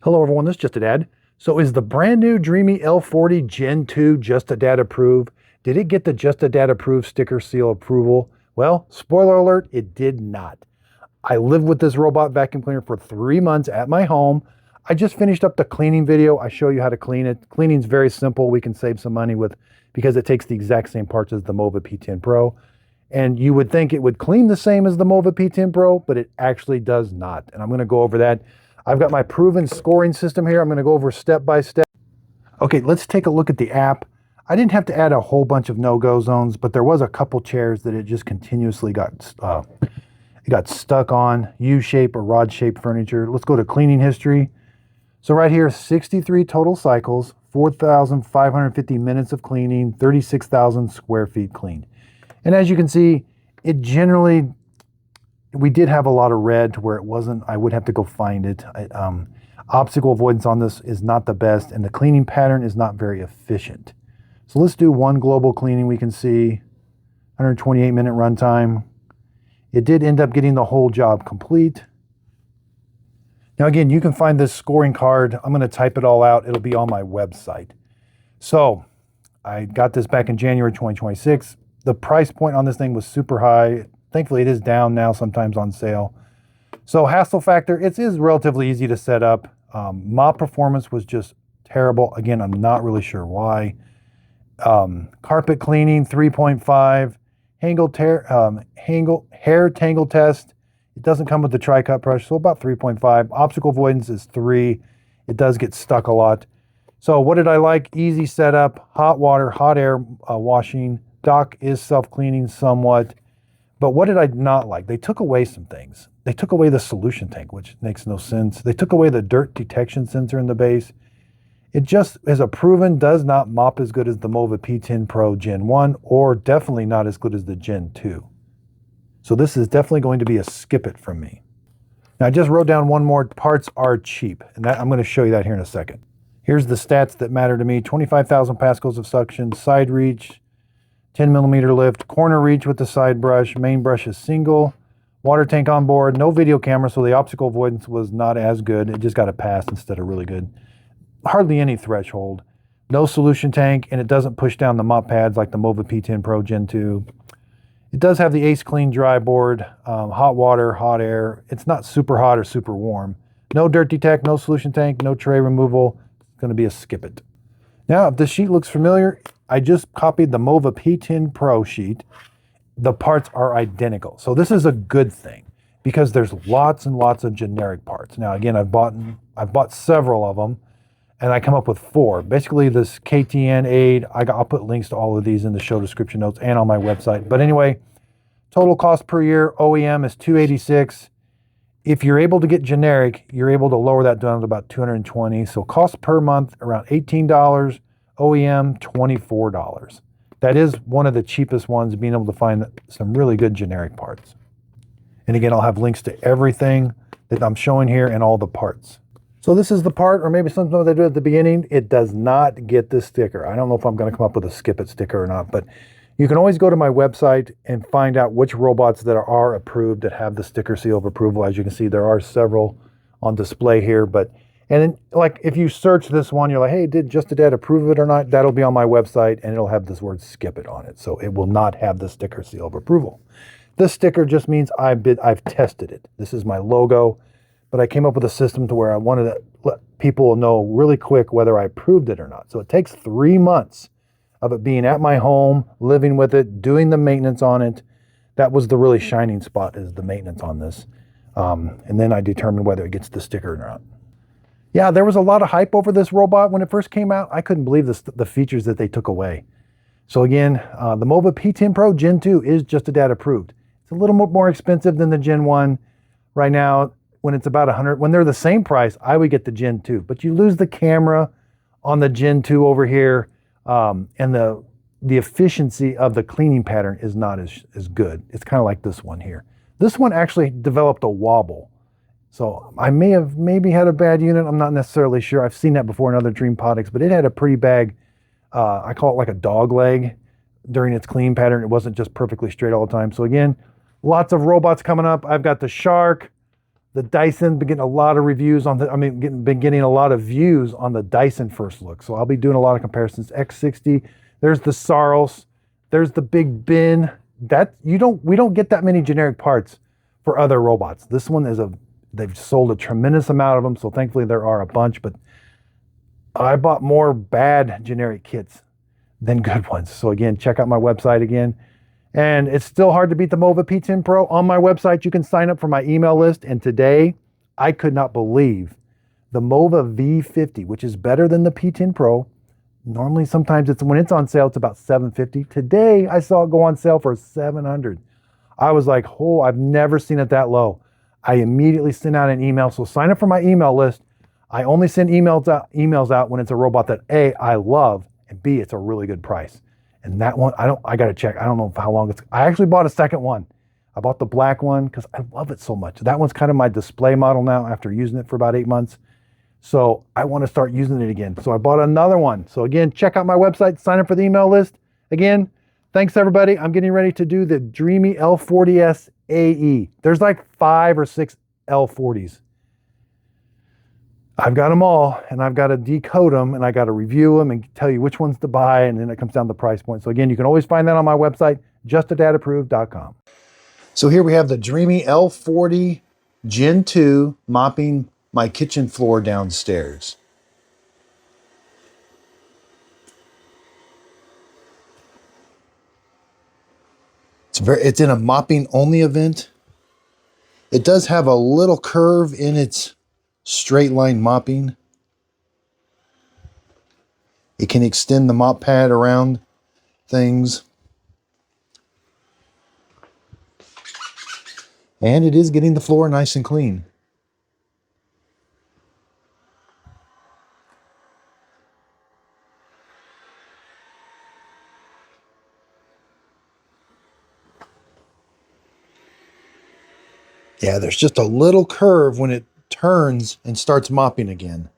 Hello everyone, this is Just a Dad. So is the brand new Dreame L40 Gen 2 Just a Dad approved? Did it get the Just a Dad approved sticker seal approval? Well, spoiler alert, it did not. I lived with this robot vacuum cleaner for 3 months at my home. I just finished up the cleaning video. I show you how to clean it. Cleaning's very simple. We can save some money because it takes the exact same parts as the Mova P10 Pro. And you would think it would clean the same as the Mova P10 Pro, but it actually does not. And I'm going to go over that. I've got my proven scoring system here. I'm going to go over step by step. Okay, let's take a look at the app. I didn't have to add a whole bunch of no-go zones, but there was a couple chairs that it just continuously got stuck on, U-shape or rod-shaped furniture. Let's go to cleaning history. So right here, 63 total cycles, 4,550 minutes of cleaning, 36,000 square feet cleaned. And as you can see, it generally, we did have a lot of red to where it wasn't, I would have to go find it. Obstacle avoidance on this is not the best, and the cleaning pattern is not very efficient. So let's do one global cleaning. We can see 128-minute runtime. It did end up getting the whole job complete. Now again, you can find this scoring card. I'm going to type it all out. It'll be on my website. So I got this back in January 2026. The price point on this thing was super high. Thankfully, it is down now, sometimes on sale. So hassle factor, it is relatively easy to set up. Mop performance was just terrible. Again, I'm not really sure why. Carpet cleaning, 3.5. Hair tangle test. It doesn't come with the tri-cut brush, so about 3.5. Obstacle avoidance is 3. It does get stuck a lot. So what did I like? Easy setup, hot water, hot air washing. Dock is self-cleaning somewhat. But what did I not like? They took away some things. They took away the solution tank, which makes no sense. They took away the dirt detection sensor in the base. It just, as a proven, does not mop as good as the Mova P10 Pro Gen 1, or definitely not as good as the Gen 2. So this is definitely going to be a skip it from me. Now I just wrote down one more, parts are cheap, and that, I'm going to show you that here in a second. Here's the stats that matter to me. 25,000 pascals of suction, side reach, 10mm lift, corner reach with the side brush, main brush is single, water tank on board, no video camera, so the obstacle avoidance was not as good. It just got a pass instead of really good. Hardly any threshold, no solution tank, and it doesn't push down the mop pads like the Mova P10 Pro Gen 2. It does have the Ace Clean dry board, hot water, hot air. It's not super hot or super warm. No dirt detect, no solution tank, no tray removal. It's going to be a skip it. Now, if this sheet looks familiar, I just copied the Mova P10 Pro sheet. The parts are identical. So this is a good thing because there's lots and lots of generic parts. Now, again, I've bought several of them, and I come up with 4. Basically, this KTN aid, I'll put links to all of these in the show description notes and on my website. But anyway, total cost per year, OEM is $286. If you're able to get generic, you're able to lower that down to about $220. So cost per month, around $18. OEM, $24. That is one of the cheapest ones, being able to find some really good generic parts. And again, I'll have links to everything that I'm showing here and all the parts. So this is the part, or maybe something they do at the beginning. It does not get the sticker. I don't know if I'm going to come up with a skip it sticker or not, but you can always go to my website and find out which robots that are approved that have the sticker seal of approval. As you can see, there are several on display here, and then, like, if you search this one, you're like, hey, did Just a Dad approve it or not? That'll be on my website, and it'll have this word skip it on it. So it will not have the sticker seal of approval. This sticker just means I've tested it. This is my logo, but I came up with a system to where I wanted to let people know really quick whether I approved it or not. So it takes 3 months of it being at my home, living with it, doing the maintenance on it. That was the really shining spot, is the maintenance on this. And then I determined whether it gets the sticker or not. Yeah, there was a lot of hype over this robot when it first came out. I couldn't believe the features that they took away. So again, the Mova P10 Pro Gen 2 is Just a Dad approved. It's a little more expensive than the Gen 1. Right now, when it's about $100, when they're the same price, I would get the Gen 2. But you lose the camera on the Gen 2 over here, and the efficiency of the cleaning pattern is not as good. It's kind of like this one here. This one actually developed a wobble. So I maybe had a bad unit. I'm not necessarily sure. I've seen that before in other Dreame products, but it had a pretty bad, I call it like a dog leg during its clean pattern. It wasn't just perfectly straight all the time. So again, lots of robots coming up. I've got the Shark, The Dyson, been getting a lot of reviews on the, been getting a lot of views on the Dyson first look. So I'll be doing a lot of comparisons. X60, there's the Saros, there's the Big Bin. That we don't get that many generic parts for other robots. This one is they've sold a tremendous amount of them. So thankfully there are a bunch, but I bought more bad generic kits than good ones. So again, check out my website again. And it's still hard to beat the Mova P10 Pro. On my website, you can sign up for my email list. And today, I could not believe the Mova V50, which is better than the P10 Pro. Normally, sometimes when it's on sale, it's about $750. Today, I saw it go on sale for $700. I was like, oh, I've never seen it that low. I immediately sent out an email. So sign up for my email list. I only send emails out when it's a robot that A, I love, and B, it's a really good price. And that one, I got to check. I don't know how long I actually bought a second one. I bought the black one because I love it so much. That one's kind of my display model now after using it for about 8 months. So I want to start using it again. So I bought another one. So again, check out my website, sign up for the email list. Again, thanks everybody. I'm getting ready to do the Dreame L40S AE. There's like 5 or 6 L40s. I've got them all, and I've got to decode them, and I got to review them and tell you which ones to buy, and then it comes down to the price point. So again, you can always find that on my website, justadadapproved.com. So here we have the Dreame L40 Gen 2 mopping my kitchen floor downstairs. It's in a mopping only event. It does have a little curve in its straight line mopping. It can extend the mop pad around things. And it is getting the floor nice and clean. Yeah, there's just a little curve when it turns and starts mopping again.